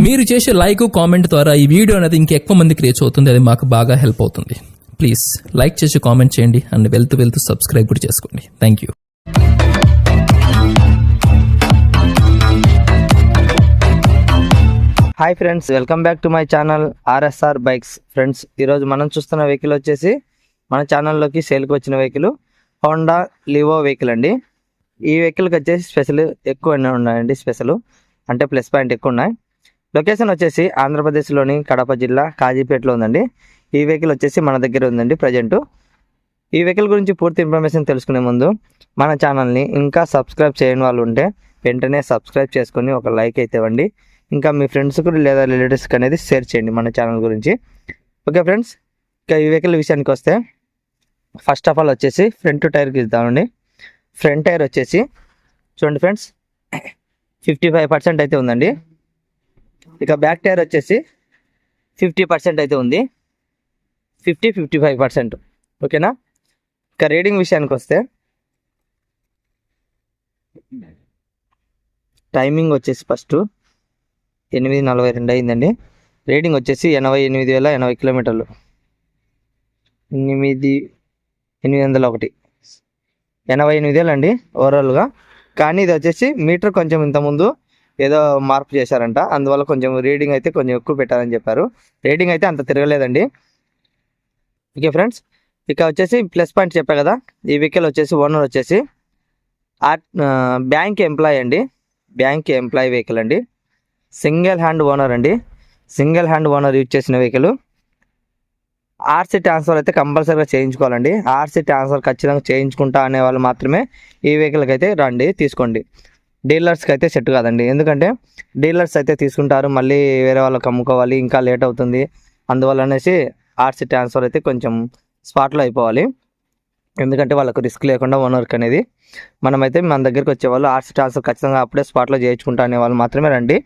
మీరు చేసే like comment ద్వారా ఈ వీడియో అనేది ఇంకెక్కువ మందికి రీచ్ అవుతుంది. అది మాకు బాగా హెల్ప్ అవుతుంది. ప్లీజ్ లైక్ చేసి కామెంట్ చేయండి అండ్ వెళ్తూ సబ్స్క్రైబ్ కూడా చేసుకోండి. Thank you. Hi friends, welcome back to my channel RSR bikes. Friends, ఈరోజు మనం చూస్తున్న వెహికల్ వచ్చేసి మన ఛానల్లోకి సేల్కి వచ్చిన వెహికల్ హోండా లివో వెహికల్ అండి. ఈ వెహికల్కి వచ్చేసి స్పెషల్ ఎక్కువ ఉన్నాయండి. స్పెషల్ అంటే ప్లస్ పాయింట్ ఎక్కువ ఉన్నాయి. లొకేషన్ వచ్చేసి ఆంధ్రప్రదేశ్లోని కడప జిల్లా కాజీపేటలో ఉందండి. ఈ వెహికల్ వచ్చేసి మన దగ్గర ఉందండి ప్రజెంట్. ఈ వెహికల్ గురించి పూర్తి ఇన్ఫర్మేషన్ తెలుసుకునే ముందు మన ఛానల్ని ఇంకా సబ్స్క్రైబ్ చేయని వాళ్ళు ఉంటే వెంటనే సబ్స్క్రైబ్ చేసుకొని ఒక లైక్ అయితే ఇవ్వండి. ఇంకా మీ ఫ్రెండ్స్కి లేదా రిలేటివ్స్కి అనేది షేర్ చేయండి మన ఛానల్ గురించి. ఓకే ఫ్రెండ్స్, ఇంకా ఈ వెహికల్ విషయానికి వస్తే ఫస్ట్ ఆఫ్ ఆల్ వచ్చేసి ఫ్రంట్ టైర్కి ఇద్దామండి. ఫ్రంట్ టైర్ వచ్చేసి చూడండి ఫ్రెండ్స్, 55% అయితే ఉందండి. ఇక బ్యాక్ టైర్ వచ్చేసి 50% అయితే ఉంది. 55%. ఓకేనా. ఇక రీడింగ్ విషయానికి వస్తే టైమింగ్ వచ్చేసి ఫస్ట్ 8:42 అయిందండి. రీడింగ్ వచ్చేసి 88,080 కిలోమీటర్లు. 8,801 88,000 అండి ఓవరాల్గా. కానీ ఇది వచ్చేసి మీటర్ కొంచెం ఇంతకుముందు ఏదో మార్పు చేశారంట, అందువల్ల కొంచెం రీడింగ్ అయితే కొంచెం ఎక్కువ పెట్టారని చెప్పారు. రీడింగ్ అయితే అంత తిరగలేదండి. ఓకే ఫ్రెండ్స్, ఇక వచ్చేసి ప్లస్ పాయింట్ చెప్పా కదా. ఈ వెహికల్ వచ్చేసి ఓనర్ వచ్చేసి బ్యాంక్ ఎంప్లాయీ అండి. బ్యాంక్ ఎంప్లాయీ వెహికల్ అండి. సింగిల్ హ్యాండ్ ఓనర్ అండి. సింగిల్ హ్యాండ్ ఓనర్ యూజ్ చేసిన వెహికల్. ఆర్సీ ట్రాన్స్ఫర్ అయితే కంపల్సరీగా చేయించుకోవాలండి. ఆర్సీ ట్రాన్స్ఫర్ ఖచ్చితంగా చేయించుకుంటా అనే వాళ్ళు మాత్రమే ఈ వెహికల్కి అయితే రండి, తీసుకోండి. డీలర్స్కి అయితే సెట్ కాదండి. ఎందుకంటే డీలర్స్ అయితే తీసుకుంటారు, మళ్ళీ వేరే వాళ్ళకి అమ్ముకోవాలి, ఇంకా లేట్ అవుతుంది. అందువల్ల అనేసి ఆర్సీ ట్రాన్స్ఫర్ అయితే కొంచెం స్పాట్లో అయిపోవాలి. ఎందుకంటే వాళ్ళకు రిస్క్ లేకుండా ఓనర్కి అనేది. మనమైతే మన దగ్గరికి వచ్చేవాళ్ళు ఆర్సీ ట్రాన్స్ఫర్ ఖచ్చితంగా అప్పుడే స్పాట్లో చేయించుకుంటా అనే వాళ్ళు మాత్రమే రండి.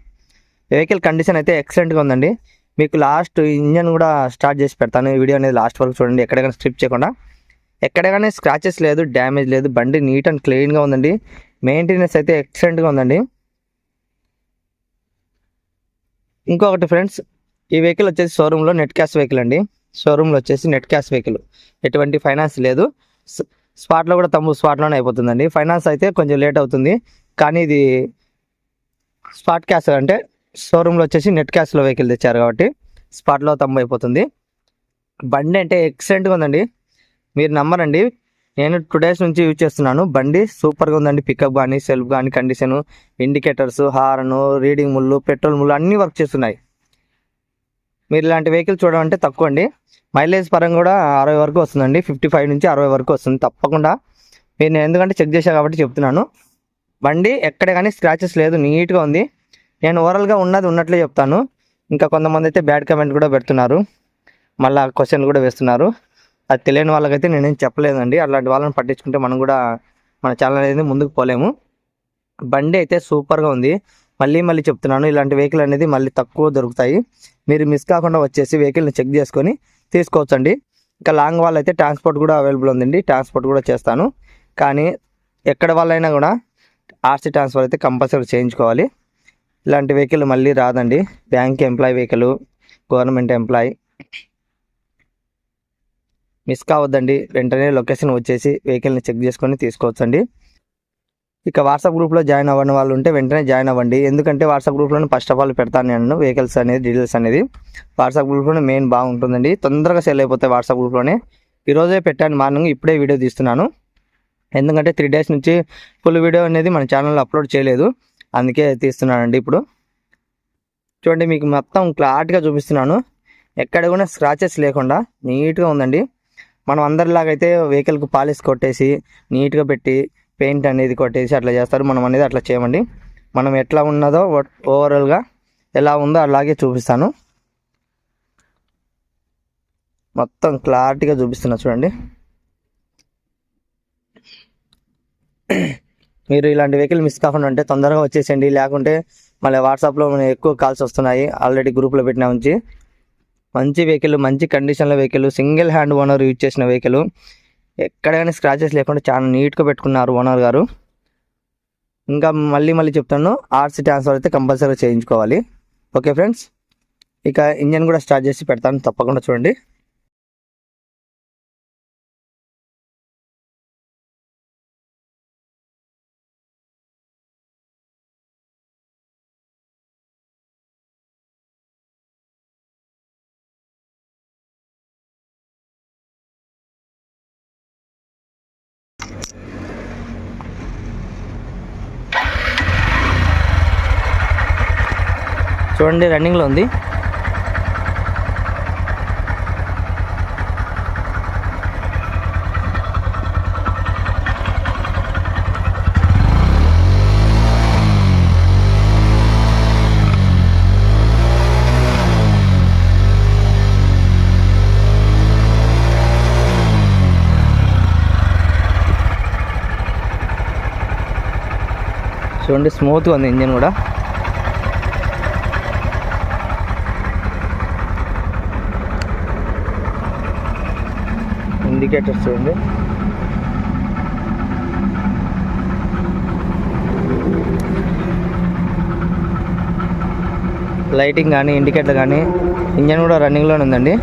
వెహికల్ కండిషన్ అయితే ఎక్సలెంట్గా ఉందండి. మీకు లాస్ట్ ఇంజన్ కూడా స్టార్ట్ చేసి పెడతాను. ఈ వీడియో అనేది లాస్ట్ వరకు చూడండి, ఎక్కడైనా స్ట్రిప్ చేయకుండా. ఎక్కడైనా స్క్రాచెస్ లేదు, డ్యామేజ్ లేదు. బండి నీట్ అండ్ క్లీన్గా ఉందండి. మెయింటెనెన్స్ అయితే ఎక్సలెంట్గా ఉందండి. ఇంకొకటి ఫ్రెండ్స్, ఈ వెహికల్ వచ్చేసి షోరూంలో నెట్ క్యాష్ వెహికల్ అండి. షోరూంలో వచ్చేసి నెట్ క్యాష్ వెహికల్, ఎటువంటి ఫైనాన్స్ లేదు. స్పాట్లో కూడా స్పాట్లోనే అయిపోతుందండి. ఫైనాన్స్ అయితే కొంచెం లేట్ అవుతుంది, కానీ ఇది స్పాట్ క్యాష్ అంటే షోరూంలో వచ్చేసి నెట్ క్యాష్లో వెహికల్ తెచ్చారు కాబట్టి స్పాట్లో అయిపోతుంది. బండి అంటే ఎక్సలెంట్గా ఉందండి. మీరు నమ్మరండి, నేను 2 days నుంచి యూజ్ చేస్తున్నాను. బండి సూపర్గా ఉందండి. పికప్ కానీ, సెల్ఫ్ కానీ, కండిషను, ఇండికేటర్స్, హార్ను, రీడింగ్ ముళ్ళు, పెట్రోల్ ముళ్ళు అన్నీ వర్క్ చేస్తున్నాయి. మీరు ఇలాంటి వెహికల్ చూడాలంటే తక్కువ అండి. మైలేజ్ పరంగా కూడా 60 వరకు వస్తుందండి. 55 నుంచి 60 వరకు వస్తుంది తప్పకుండా. నేను ఎందుకంటే చెక్ చేశాను కాబట్టి చెప్తున్నాను. బండి ఎక్కడ కానీ స్క్రాచెస్ లేదు, నీట్గా ఉంది. నేను ఓవరాల్గా ఉన్నట్లే చెప్తాను. ఇంకా కొంతమంది అయితే బ్యాడ్ కామెంట్ కూడా పెడుతున్నారు, మళ్ళీ క్వశ్చన్లు కూడా వేస్తున్నారు. అది తెలియని వాళ్ళకైతే నేనేం చెప్పలేదండి. అలాంటి వాళ్ళని పట్టించుకుంటే మనం కూడా మన ఛానల్ అనేది ముందుకు పోలేము. బండి అయితే సూపర్గా ఉంది. మళ్ళీ చెప్తున్నాను, ఇలాంటి వెహికల్ అనేది మళ్ళీ తక్కువ దొరుకుతాయి. మీరు మిస్ కాకుండా వచ్చేసి వెహికల్ని చెక్ చేసుకొని తీసుకోవచ్చండి. ఇంకా లాంగ్ వాళ్ళ అయితే ట్రాన్స్పోర్ట్ కూడా అవైలబుల్ ఉందండి. ట్రాన్స్పోర్ట్ కూడా చేస్తాను. కానీ ఎక్కడ వాళ్ళైనా కూడా ఆర్సీ ట్రాన్స్ఫర్ అయితే కంపల్సరీ చేయించుకోవాలి. ఇలాంటి వెహికల్ మళ్ళీ రాదండి. Bank employee vehicle, government employee, miss కావద్దండి. వెంటనే లొకేషన్ వచ్చేసి వెహికల్ని చెక్ చేసుకొని తీసుకోవచ్చండి. ఇక వాట్సాప్ గ్రూప్లో జాయిన్ అవ్వని వాళ్ళు ఉంటే వెంటనే జాయిన్ అవ్వండి. ఎందుకంటే వాట్సాప్ గ్రూప్లోనే ఫస్ట్ ఆఫ్ ఆల్ పెడతాను నేను వెహికల్స్ అనేది, డీటెయిల్స్ అనేది. వాట్సాప్ గ్రూప్లోనే మెయిన్ బాగుంటుందండి. తొందరగా సేల్ అయిపోతాయి వాట్సాప్ గ్రూప్లోనే. ఈరోజే పెట్టాను మార్నింగ్, ఇప్పుడే వీడియో తీస్తున్నాను. ఎందుకంటే 3 days నుంచి ఫుల్ వీడియో అనేది మన ఛానల్లో అప్లోడ్ చేయలేదు, అందుకే తీస్తున్నానండి. ఇప్పుడు చూడండి, మీకు మొత్తం క్లారిటీగా చూపిస్తున్నాను. ఎక్కడ కూడా స్క్రాచెస్ లేకుండా నీట్గా ఉందండి. మనం అందరిలాగైతే వెహికల్కి పాలిష్ కొట్టేసి నీట్గా పెట్టి పెయింట్ అనేది కొట్టేసి అట్లా చేస్తారు. మనం అనేది అట్లా చేయమండి. మనం ఎట్లా ఉన్నదో ఓవరాల్గా ఎలా ఉందో అలాగే చూపిస్తాను. మొత్తం క్లారిటీగా చూపిస్తున్నా చూడండి. మీరు ఇలాంటి వెహికల్ మిస్ కాకుండా ఉంటే తొందరగా వచ్చేసేయండి. లేకుంటే మళ్ళీ వాట్సాప్లో ఎక్కువ కాల్స్ వస్తున్నాయి. ఆల్రెడీ గ్రూప్లో పెట్టినా ఉంచి. మంచి వెహికల్, మంచి కండిషన్లో vehicle, single hand owner use చేసిన వెహికల్. ఎక్కడ కానీ స్క్రాచెస్ లేకుండా చాలా నీట్గా పెట్టుకున్నారు ఓనర్ గారు. ఇంకా మళ్ళీ చెప్తాను, ఆర్సీ ట్రాన్స్ఫర్ అయితే కంపల్సరీగా చేయించుకోవాలి. ఓకే ఫ్రెండ్స్, ఇక ఇంజన్ కూడా స్టార్ట్ చేసి పెడతాను, తప్పకుండా చూడండి. చూడండి రన్నింగ్లో ఉంది. చూడండి స్మూత్గా ఉంది ఇంజన్ కూడా. ఇండికేటర్స్ చూడండి. లైటింగ్ కానీ ఇండికేటర్ కానీ ఇంజన్ కూడా రన్నింగ్లోనే ఉందండి.